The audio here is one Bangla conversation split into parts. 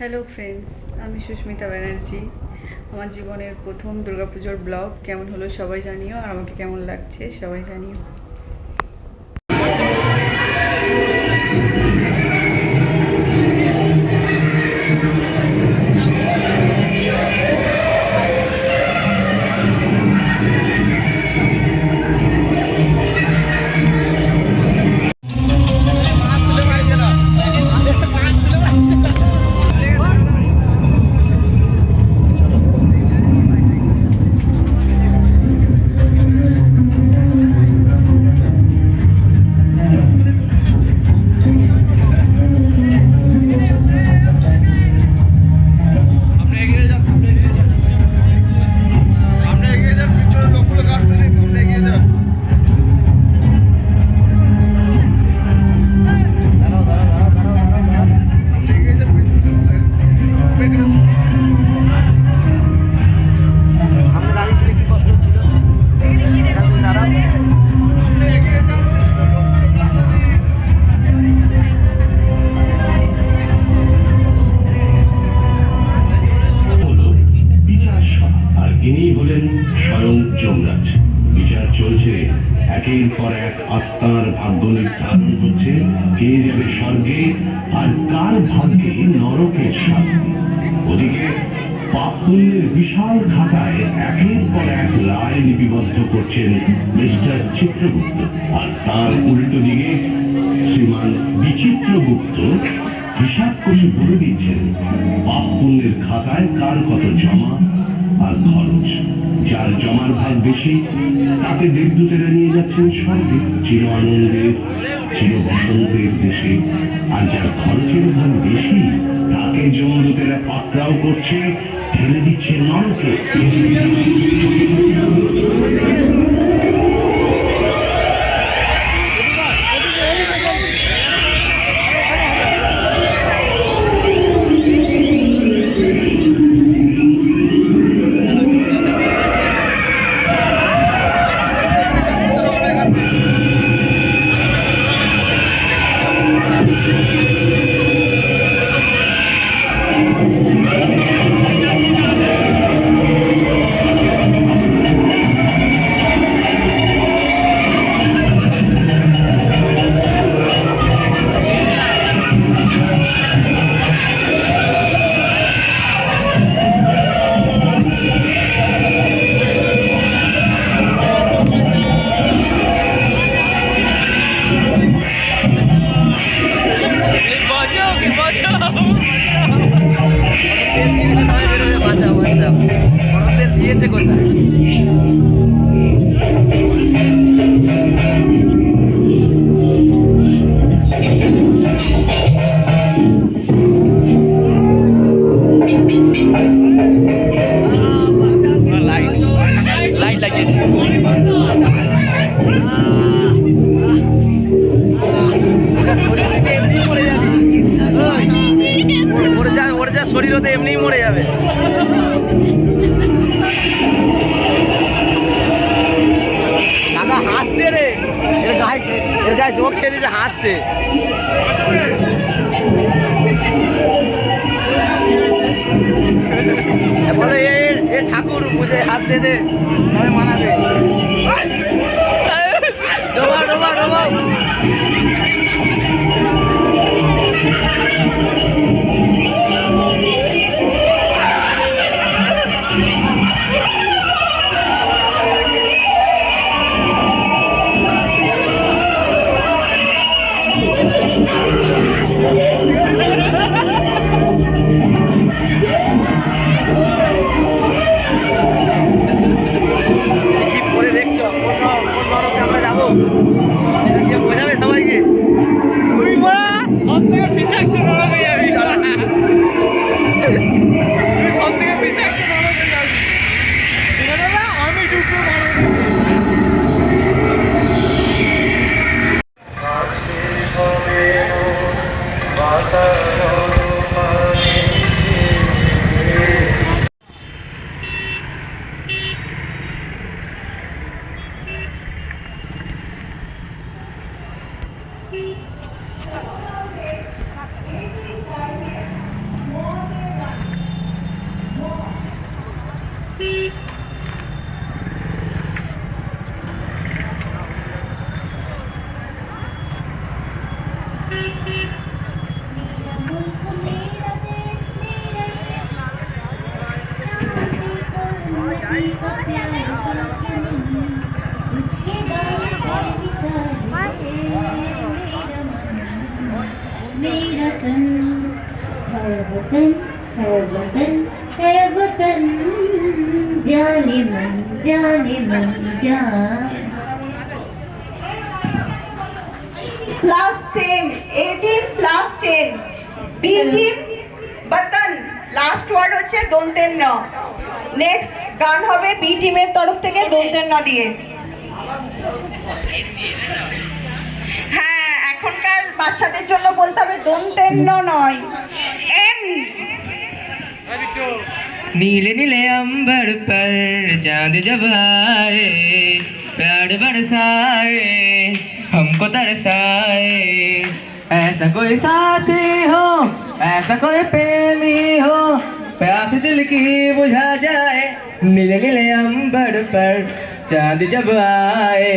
হ্যালো ফ্রেন্ডস, আমি সুস্মিতা ব্যানার্জি। আমার জীবনের প্রথম দুর্গাপুজোর ব্লগ কেমন হলো সবাই জানিও, আর আমাকে কেমন লাগছে সবাই জানিও। একের পর এক আত্মার ভাগ্য নির্ধারণ হচ্ছে কে যাবে স্বর্গে আর কার ভাগ্যে নরকের শাস্তি। ওদিকে পাপ পুণ্যের বিশাল খাতায় একের পর এক রায় লিপিবদ্ধ করছেন মিস্টার চিত্রগুপ্ত, আর তার উল্টো দিকে শ্রীমান বিচিত্রগুপ্ত হিসাব করে বলে দিচ্ছেন পাপ পুণ্যের খাতায় কার কত জমা আর খরচ। যার জমার ভাগ বেশি তাকে দেবদূতেরা নিয়ে যাচ্ছেন স্বর্গে চির আনন্দের চির বসন্তের দেশে, আর যার খরচের ভাগ বেশি তাকে যমদূতেরা পাকড়াও করছে, ঠেলে দিচ্ছে নরকে। দিয়েছে কোথায়? লাইট লাগিয়েছে। শরীর থেকে এমনি মরে যাবে, ওর যা শরীর হতে এমনি মরে যাবে। কাকা হাসছে রে, এর গায়ে চোখ ছেড়ে দিয়েছে, হাসছে। বলে এ ঠাকুর বুঝে হাত দে দে, তবে মানাবে। ডোবা ডোবা ডোবা। কি পরে দেখছো কোন নরকে আমরা যাবো সেটা কি বোঝাবে সবাইকে? তুই বলা সব থেকে বিষাক্ত নরকে যাবি, তুই সব থেকে বিষাক্ত নরকে যাবি। আমি ঢুকবো मुल्क मेरा देश मेरा उन्नति का प्यार बाकी नहीं उसके बाद है मेरा तन है वतन है वतन है वतन जाने मन जा Plus 10, 18 plus 10. B team, বাতন লাস্ট ওয়ার্ড হচ্ছে দন্তের ন। নেক্সট গান হবে বি টিমের তরফ থেকে দন্তের ন দিয়ে। হ্যাঁ, এখনকার বাচ্চাদের জন্য বলতে হবে দন্তের ন নয়, এন। नीले नीले अंबर पर चांद जब आए प्यार बरसाए हमको तरसाए ऐसा कोई साथी हो ऐसा कोई प्रेमी हो प्यास दिल की बुझा जाए नीले नीले अंबर पर चांद जब आए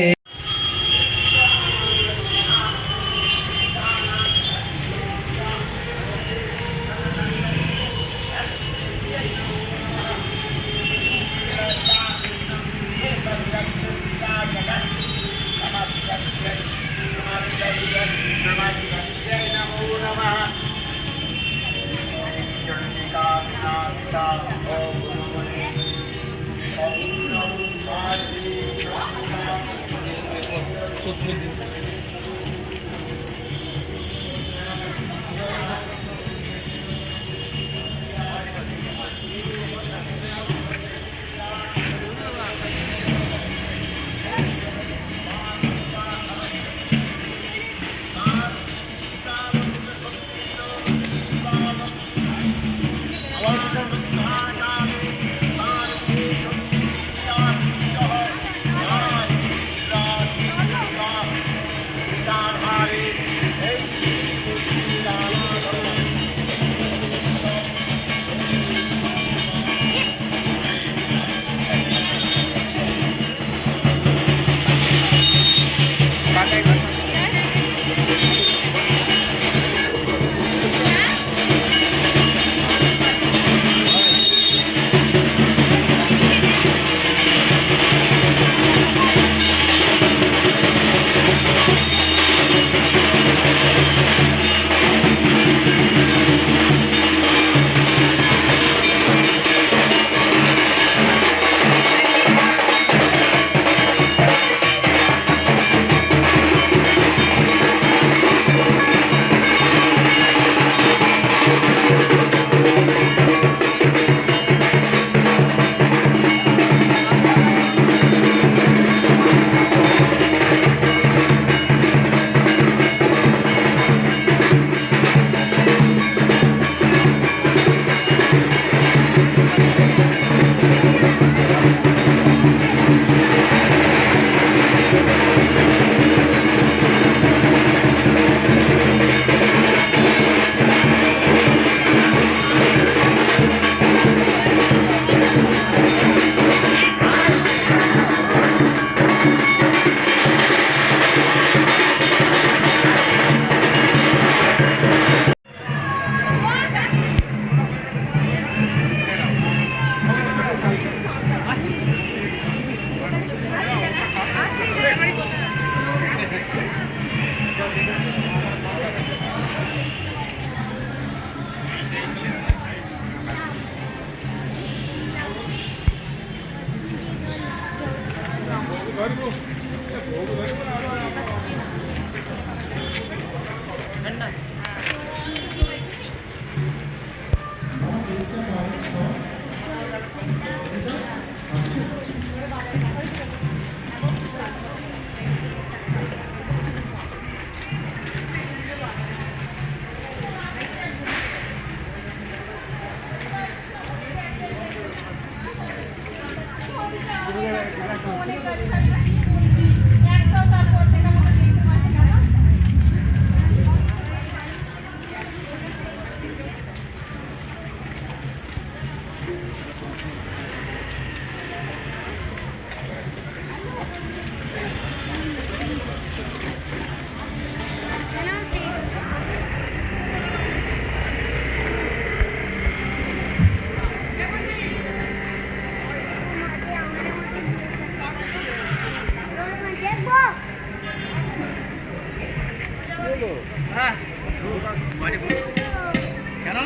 কেন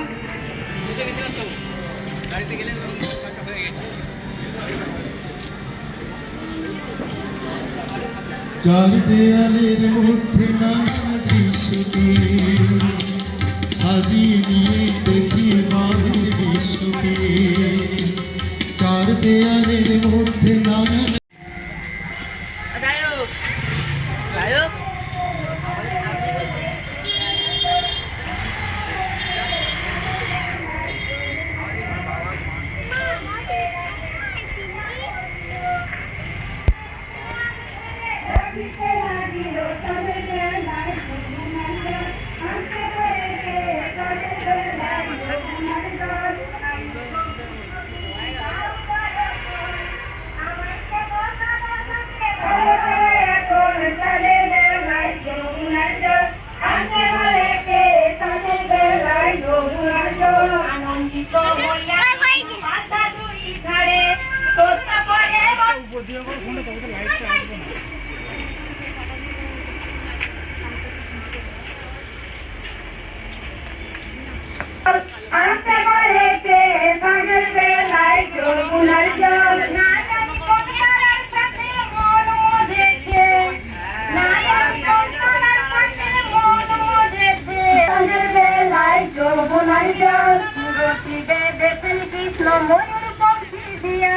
বুঝে গেছিলাম তো গাড়িতে গেলে হয়ে গেছে চার দেয়ালের মধ্যে নানা দৃশ্যকে সাজিয়ে নিয়ে দেখি বাহির বিশ্বকে চার দেয়ালের মধ্যে নানা গায়ক গায়ক কৃষ্ণ ময়ূর পক্ষী দিয়া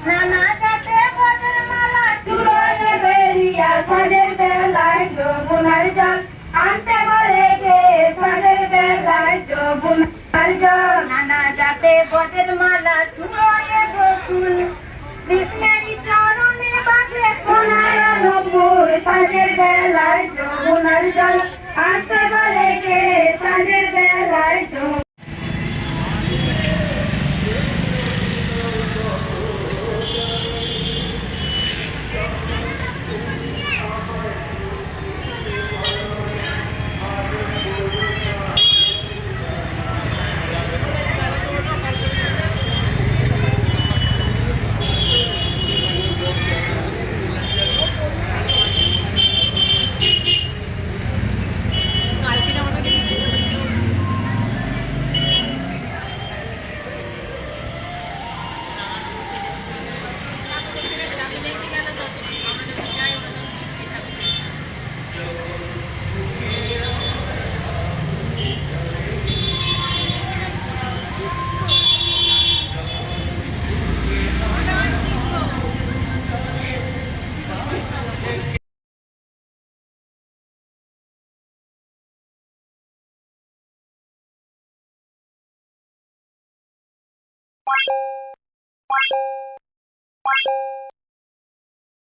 নানা জাতে বদের মালা চূড়ায় বেরিয়া সাজের বেলায় যমুনার জল আনতে বলে গে সাজের বেলায় যমুনার জল নানা জাতে বদের মালা চূড়ায় গোকুল কৃষ্ণেরই চরণে বাজে সোনার নূপুর সাজের বেলায় যমুনার জল আনতে বলে গে সাজের বেলায়